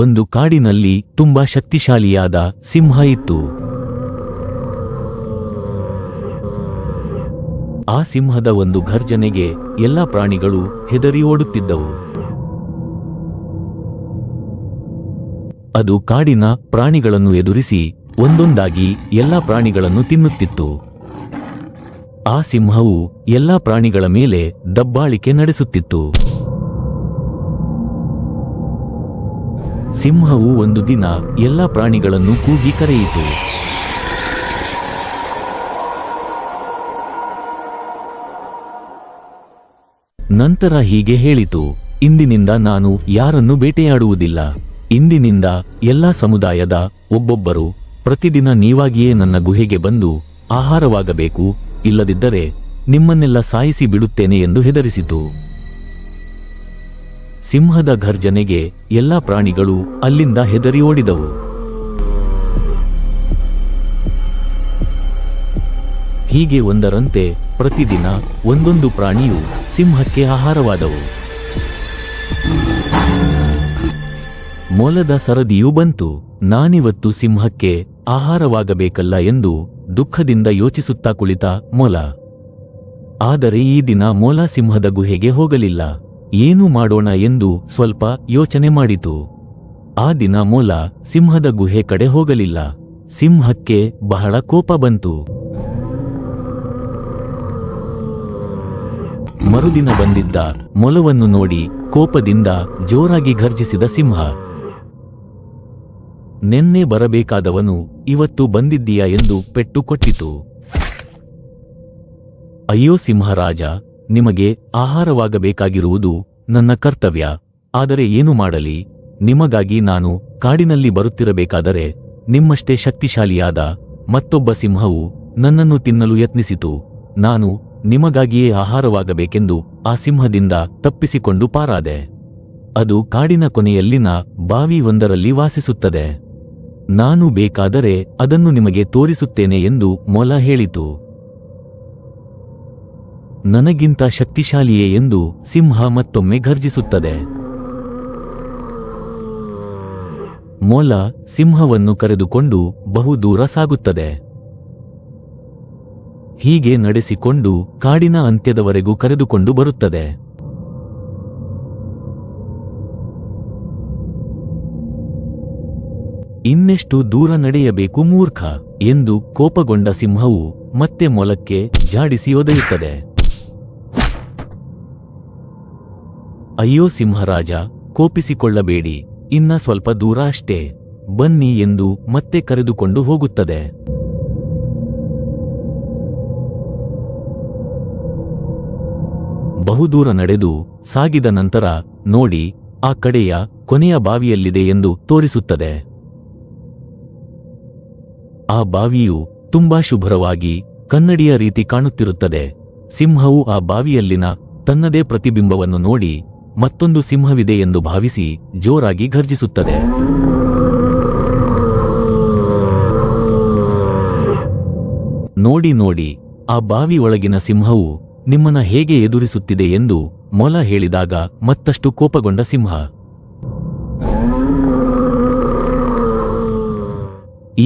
ಒಂದು ಕಾಡಿನಲ್ಲಿ ತುಂಬಾ ಶಕ್ತಿಶಾಲಿಯಾದ ಸಿಂಹ ಇತ್ತು. ಆ ಸಿಂಹದ ಒಂದು ಘರ್ಜನೆಗೆ ಎಲ್ಲ ಪ್ರಾಣಿಗಳು ಹೆದರಿ ಓಡುತ್ತಿದ್ದವು. ಅದು ಕಾಡಿನ ಪ್ರಾಣಿಗಳನ್ನು ಎದುರಿಸಿ ಒಂದೊಂದಾಗಿ ಎಲ್ಲ ಪ್ರಾಣಿಗಳನ್ನು ತಿನ್ನುತ್ತಿತ್ತು. ಆ ಸಿಂಹವು ಎಲ್ಲ ಪ್ರಾಣಿಗಳ ಮೇಲೆ ದಬ್ಬಾಳಿಕೆ ನಡೆಸುತ್ತಿತ್ತು. ಸಿಂಹವು ಒಂದು ದಿನ ಎಲ್ಲ ಪ್ರಾಣಿಗಳನ್ನು ಕೂಗಿ ಕರೆಯಿತು. ನಂತರ ಹೀಗೆ ಹೇಳಿತು, ಇಂದಿನಿಂದ ನಾನು ಯಾರನ್ನು ಬೇಟೆಯಾಡುವುದಿಲ್ಲ. ಇಂದಿನಿಂದ ಎಲ್ಲಾ ಸಮುದಾಯದ ಒಬ್ಬೊಬ್ಬರು ಪ್ರತಿದಿನ ನೀವಾಗಿಯೇ ನನ್ನ ಗುಹೆಗೆ ಬಂದು ಆಹಾರವಾಗಬೇಕು, ಇಲ್ಲದಿದ್ದರೆ ನಿಮ್ಮನ್ನೆಲ್ಲ ಸಾಯಿಸಿ ಬಿಡುತ್ತೇನೆ ಎಂದು ಹೆದರಿಸಿತು. ಸಿಂಹದ ಘರ್ಜನೆಗೆ ಎಲ್ಲಾ ಪ್ರಾಣಿಗಳು ಅಲ್ಲಿಂದ ಹೆದರಿ ಓಡಿದವು. ಹೀಗೆ ಒಂದರಂತೆ ಪ್ರತಿದಿನ ಒಂದೊಂದು ಪ್ರಾಣಿಯು ಸಿಂಹಕ್ಕೆ ಆಹಾರವಾದವು. ಮೊಲದ ಸರದಿಯೂ ಬಂತು. ನಾನಿವತ್ತು ಸಿಂಹಕ್ಕೆ ಆಹಾರವಾಗಬೇಕಲ್ಲ ಎಂದು ದುಃಖದಿಂದ ಯೋಚಿಸುತ್ತಾ ಕುಳಿತ ಮೊಲ. ಆದರೆ ಈ ದಿನ ಮೊಲ ಸಿಂಹದ ಗುಹೆಗೆ ಹೋಗಲಿಲ್ಲ. ಏನು ಮಾಡೋಣ ಎಂದು ಸ್ವಲ್ಪ ಯೋಚನೆ ಮಾಡಿತು. ಆ ದಿನ ಮೊಲ ಸಿಂಹದ ಗುಹೆ ಕಡೆ ಹೋಗಲಿಲ್ಲ. ಸಿಂಹಕ್ಕೆ ಬಹಳ ಕೋಪ ಬಂತು. ಮರುದಿನ ಬಂದಿದ್ದ ಮೊಲವನ್ನು ನೋಡಿ ಕೋಪದಿಂದ ಜೋರಾಗಿ ಘರ್ಜಿಸಿದ ಸಿಂಹ. ನೆನ್ನೆ ಬರಬೇಕಾದವನು ಇವತ್ತು ಬಂದಿದ್ದೀಯಾ ಎಂದು ಪೆಟ್ಟು ಕೊಟ್ಟಿತು. ಅಯ್ಯೋ ಸಿಂಹರಾಜ, ನಿಮಗೆ ಆಹಾರವಾಗಬೇಕಾಗಿರುವುದು ನನ್ನ ಕರ್ತವ್ಯ. ಆದರೆ ಏನು ಮಾಡಲಿ, ನಿಮಗಾಗಿ ನಾನು ಕಾಡಿನಲ್ಲಿ ಬರುತ್ತಿರಬೇಕಾದರೆ ನಿಮ್ಮಷ್ಟೇ ಶಕ್ತಿಶಾಲಿಯಾದ ಮತ್ತೊಬ್ಬ ಸಿಂಹವು ನನ್ನನ್ನು ತಿನ್ನಲು ಯತ್ನಿಸಿತು. ನಾನು ನಿಮಗಾಗಿಯೇ ಆಹಾರವಾಗಬೇಕೆಂದು ಆ ಸಿಂಹದಿಂದ ತಪ್ಪಿಸಿಕೊಂಡು ಪಾರಾದೆ. ಅದು ಕಾಡಿನ ಕೊನೆಯಲ್ಲಿನ ಬಾವಿ ಒಂದರಲ್ಲಿ ವಾಸಿಸುತ್ತದೆ. ನಾನು ಬೇಕಾದರೆ ಅದನ್ನು ನಿಮಗೆ ತೋರಿಸುತ್ತೇನೆ ಎಂದು ಮೊಲ ಹೇಳಿತು. ನನಗಿಂತ ಶಕ್ತಿಶಾಲಿಯೇ ಎಂದು ಸಿಂಹ ಮತ್ತೊಮ್ಮೆ ಘರ್ಜಿಸುತ್ತದೆ. ಮೊಲ ಸಿಂಹವನ್ನು ಕರೆದುಕೊಂಡು ಬಹುದೂರ ಸಾಗುತ್ತದೆ. ಹೀಗೆ ನಡೆಸಿಕೊಂಡು ಕಾಡಿನ ಅಂತ್ಯದವರೆಗೂ ಕರೆದುಕೊಂಡು ಬರುತ್ತದೆ. ಇನ್ನೆಷ್ಟು ದೂರ ನಡೆಯಬೇಕು ಮೂರ್ಖ ಎಂದು ಕೋಪಗೊಂಡ ಸಿಂಹವು ಮತ್ತೆ ಮೊಲಕ್ಕೆ ಜಾಡಿಸಿ ಒದೆಯುತ್ತದೆ. ಅಯ್ಯೋ ಸಿಂಹರಾಜ, ಕೋಪಿಸಿಕೊಳ್ಳಬೇಡಿ, ಇನ್ನ ಸ್ವಲ್ಪ ದೂರ ಅಷ್ಟೇ, ಬನ್ನಿ ಎಂದು ಮತ್ತೆ ಕರೆದುಕೊಂಡು ಹೋಗುತ್ತದೆ. ಬಹುದೂರ ನಡೆದು ಸಾಗಿದ ನಂತರ ನೋಡಿ, ಆ ಕಡೆಯ ಕೊನೆಯ ಬಾವಿಯಲ್ಲಿದೆ ಎಂದು ತೋರಿಸುತ್ತದೆ. ಆ ಬಾವಿಯು ತುಂಬಾ ಶುಭ್ರವಾಗಿ ಕನ್ನಡಿಯ ರೀತಿ ಕಾಣುತ್ತಿರುತ್ತದೆ. ಸಿಂಹವು ಆ ಬಾವಿಯಲ್ಲಿನ ತನ್ನದೇ ಪ್ರತಿಬಿಂಬವನ್ನು ನೋಡಿ ಮತ್ತೊಂದು ಸಿಂಹವಿದೆ ಎಂದು ಭಾವಿಸಿ ಜೋರಾಗಿ ಘರ್ಜಿಸುತ್ತದೆ. ನೋಡಿ ನೋಡಿ, ಆ ಬಾವಿ ಒಳಗಿನ ಸಿಂಹವು ನಿಮ್ಮನ್ನ ಹೇಗೆ ಎದುರಿಸುತ್ತಿದೆ ಎಂದು ಮೊಲ ಹೇಳಿದಾಗ ಮತ್ತಷ್ಟು ಕೋಪಗೊಂಡ ಸಿಂಹ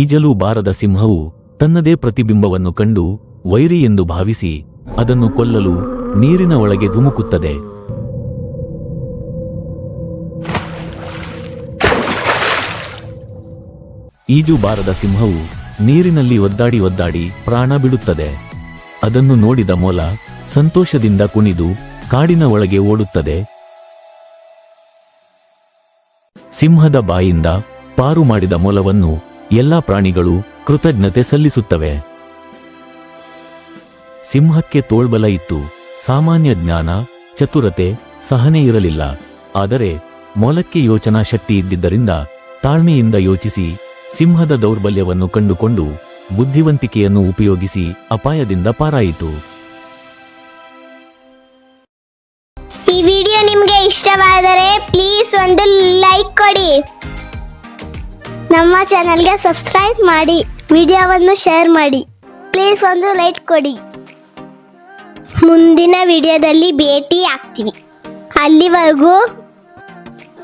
ಈಜಲು ಬಾರದ ಸಿಂಹವು ತನ್ನದೇ ಪ್ರತಿಬಿಂಬವನ್ನು ಕಂಡು ವೈರಿ ಎಂದು ಭಾವಿಸಿ ಅದನ್ನು ಕೊಲ್ಲಲು ನೀರಿನ ಒಳಗೆ ಧುಮುಕುತ್ತದೆ. ಈಜು ಬಾರದ ಸಿಂಹವು ನೀರಿನಲ್ಲಿ ಒದ್ದಾಡಿ ಒದ್ದಾಡಿ ಪ್ರಾಣ ಬಿಡುತ್ತದೆ. ಅದನ್ನು ನೋಡಿದ ಮೊಲ ಸಂತೋಷದಿಂದ ಕುಣಿದು ಕಾಡಿನ ಒಳಗೆ ಓಡುತ್ತದೆ. ಸಿಂಹದ ಬಾಯಿಂದ ಪಾರು ಮಾಡಿದ ಮೊಲವನ್ನು ಎಲ್ಲಾ ಪ್ರಾಣಿಗಳು ಕೃತಜ್ಞತೆ ಸಲ್ಲಿಸುತ್ತವೆ. ಸಿಂಹಕ್ಕೆ ತೋಳ್ಬಲ ಇತ್ತು, ಸಾಮಾನ್ಯ ಜ್ಞಾನ, ಚತುರತೆ, ಸಹನೆ ಇರಲಿಲ್ಲ. ಆದರೆ ಮೊಲಕ್ಕೆ ಯೋಚನಾ ಶಕ್ತಿ ಇದ್ದಿದ್ದರಿಂದ ತಾಳ್ಮೆಯಿಂದ ಯೋಚಿಸಿ ಸಿಂಹದ ದೌರ್ಬಲ್ಯವನ್ನು ಕಂಡುಕೊಂಡು ಬುದ್ಧಿವಂತಿಕೆಯನ್ನು ಉಪಯೋಗಿಸಿ ಅಪಾಯದಿಂದ ಪಾರಾಯಿತು. ಈ ವಿಡಿಯೋ ನಿಮಗೆ ಇಷ್ಟವಾದರೆ ಪ್ಲೀಸ್ ಒಂದು ಲೈಕ್ ಕೊಡಿ. ನಮ್ಮ ಚಾನೆಲ್ಗೆ ಸಬ್ಸ್ಕ್ರೈಬ್ ಮಾಡಿ, ವಿಡಿಯೋವನ್ನು ಶೇರ್ ಮಾಡಿ. ಪ್ಲೀಸ್ ಒಂದು ಲೈಕ್ ಕೊಡಿ. ಮುಂದಿನ ವಿಡಿಯೋದಲ್ಲಿ ಭೇಟಿ ಆಗ್ತೀವಿ. ಅಲ್ಲಿವರೆಗೂ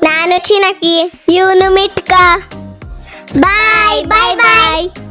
ನಾನು ಚಿನಕಿ, ಇವನು ಮಿಟ್ಕ. ಬಾಯ್ ಬಾಯ್ ಬಾಯ್.